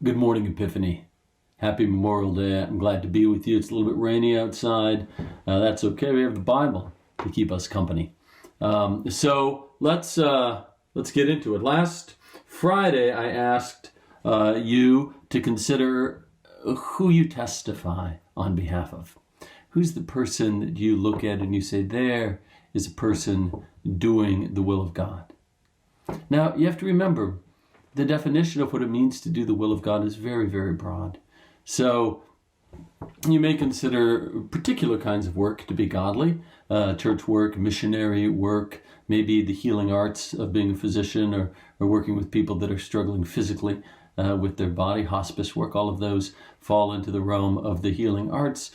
Good morning, Epiphany. Happy Memorial Day. I'm glad to be with you. It's a little bit rainy outside. That's okay. We have the Bible to keep us company. So let's get into it. Last Friday, I asked you to consider who you testify on behalf of. Who's the person that you look at and you say, there is a person doing the will of God? Now, you have to remember, the definition of what it means to do the will of God is very, very broad. So you may consider particular kinds of work to be godly, church work, missionary work, maybe the healing arts of being a physician or working with people that are struggling physically with their body, hospice work. All of those fall into the realm of the healing arts,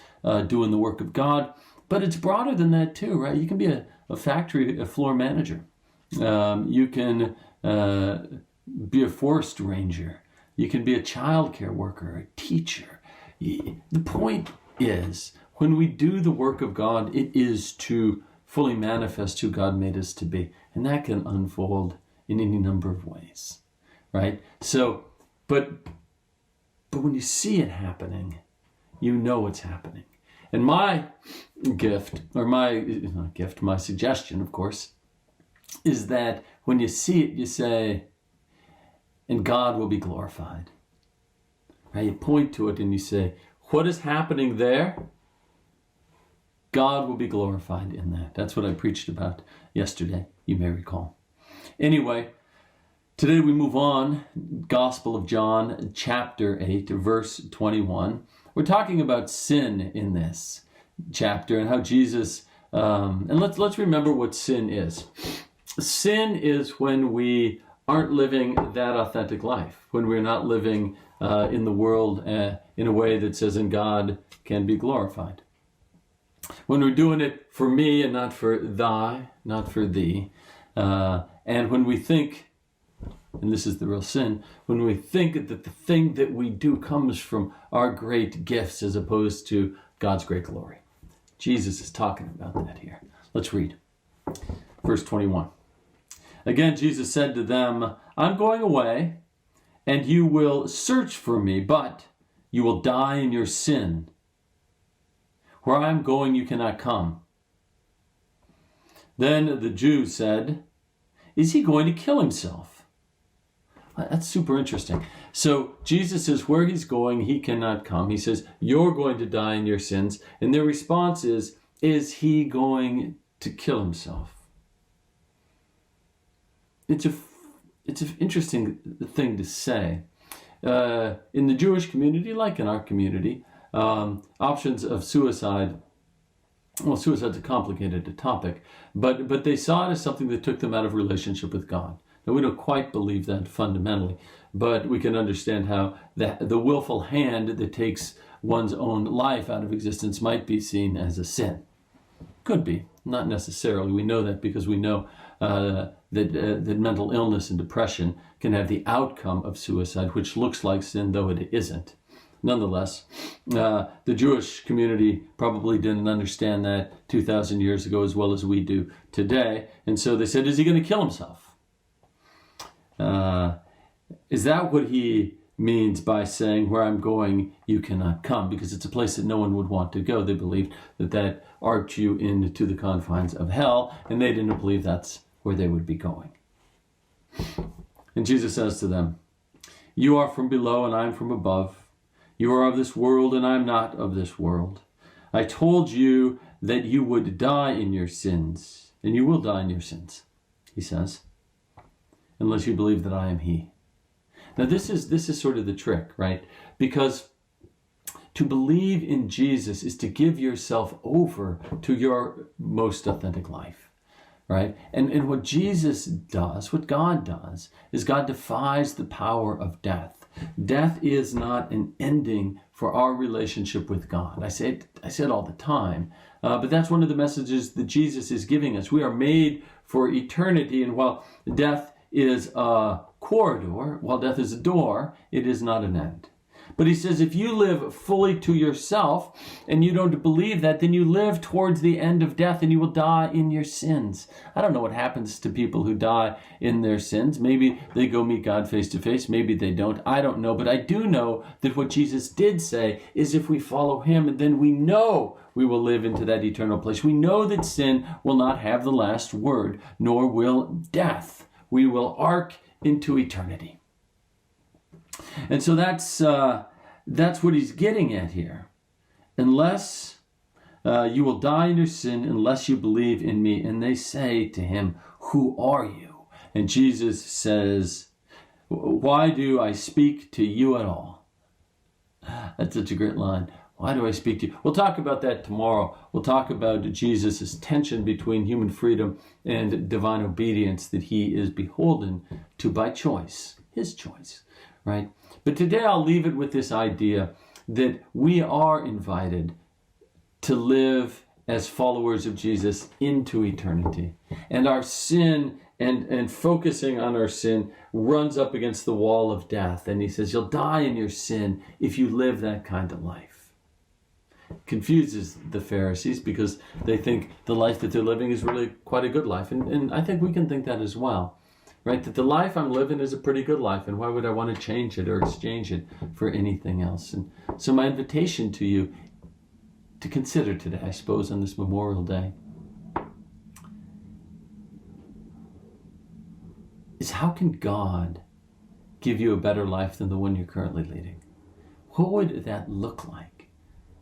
doing the work of God. But it's broader than that too, right? You can be a factory floor manager. You can be a forest ranger. You can be a child care worker, a teacher. The point is, when we do the work of God, it is to fully manifest who God made us to be. And that can unfold in any number of ways, right? So, but when you see it happening, you know it's happening. And my gift, or my suggestion, of course, is that when you see it, you say, and God will be glorified. Right? You point to it and you say, what is happening there? God will be glorified in that. That's what I preached about yesterday, you may recall. Anyway, today we move on, Gospel of John, chapter 8, verse 21. We're talking about sin in this chapter and how Jesus, and let's remember what sin is. Sin is when we aren't living that authentic life, when we're not living in the world in a way that says, and God can be glorified. When we're doing it for me and not for thy, not for thee. And when we think, and this is the real sin, when we think that the thing that we do comes from our great gifts as opposed to God's great glory. Jesus is talking about that here. Let's read. Verse 21. Again, Jesus said to them, I'm going away, and you will search for me, but you will die in your sin. Where I am going, you cannot come. Then the Jews said, is he going to kill himself? That's super interesting. So Jesus says where he's going, he cannot come. He says, you're going to die in your sins. And their response is he going to kill himself? It's an interesting thing to say. In the Jewish community, like in our community, options of suicide, well, suicide's a complicated topic, but they saw it as something that took them out of relationship with God. Now, we don't quite believe that fundamentally, but we can understand how the willful hand that takes one's own life out of existence might be seen as a sin. Could be, not necessarily. We know that because we know that mental illness and depression can have the outcome of suicide, which looks like sin, though it isn't. Nonetheless, the Jewish community probably didn't understand that 2,000 years ago as well as we do today. And so they said, is he going to kill himself? Is that what he means by saying, where I'm going, you cannot come? Because it's a place that no one would want to go. They believed that arced you into the confines of hell, and they didn't believe that's where they would be going. And Jesus says to them, you are from below and I'm from above. You are of this world and I'm not of this world. I told you that you would die in your sins, and you will die in your sins, he says, unless you believe that I am he. Now this is sort of the trick, right? Because to believe in Jesus is to give yourself over to your most authentic life, right? And what Jesus does, what God does, is God defies the power of death. Death is not an ending for our relationship with God. I say it all the time, but that's one of the messages that Jesus is giving us. We are made for eternity, and while death is a corridor, while death is a door, it is not an end. But he says if you live fully to yourself and you don't believe that, then you live towards the end of death and you will die in your sins. I don't know what happens to people who die in their sins. Maybe they go meet God face to face. Maybe they don't. I don't know. But I do know that what Jesus did say is if we follow him, then we know we will live into that eternal place. We know that sin will not have the last word, nor will death. We will arc into eternity. And so that's what he's getting at here. Unless you will die in your sin unless you believe in me. And they say to him, who are you? And Jesus says, why do I speak to you at all? That's such a great line. Why do I speak to you? We'll talk about that tomorrow. We'll talk about Jesus' tension between human freedom and divine obedience that he is beholden to by choice, his choice, right? But today I'll leave it with this idea that we are invited to live as followers of Jesus into eternity. And our sin and focusing on our sin runs up against the wall of death. And he says, you'll die in your sin if you live that kind of life. Confuses the Pharisees because they think the life that they're living is really quite a good life. And I think we can think that as well, right? That the life I'm living is a pretty good life, and why would I want to change it or exchange it for anything else? And so my invitation to you to consider today, I suppose, on this Memorial Day, is how can God give you a better life than the one you're currently leading? What would that look like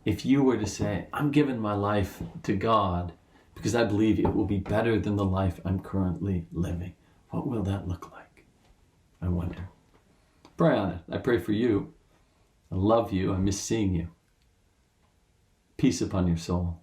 if you were to say, I'm giving my life to God because I believe it will be better than the life I'm currently living? What will that look like? I wonder. Pray on it. I pray for you. I love you. I miss seeing you. Peace upon your soul.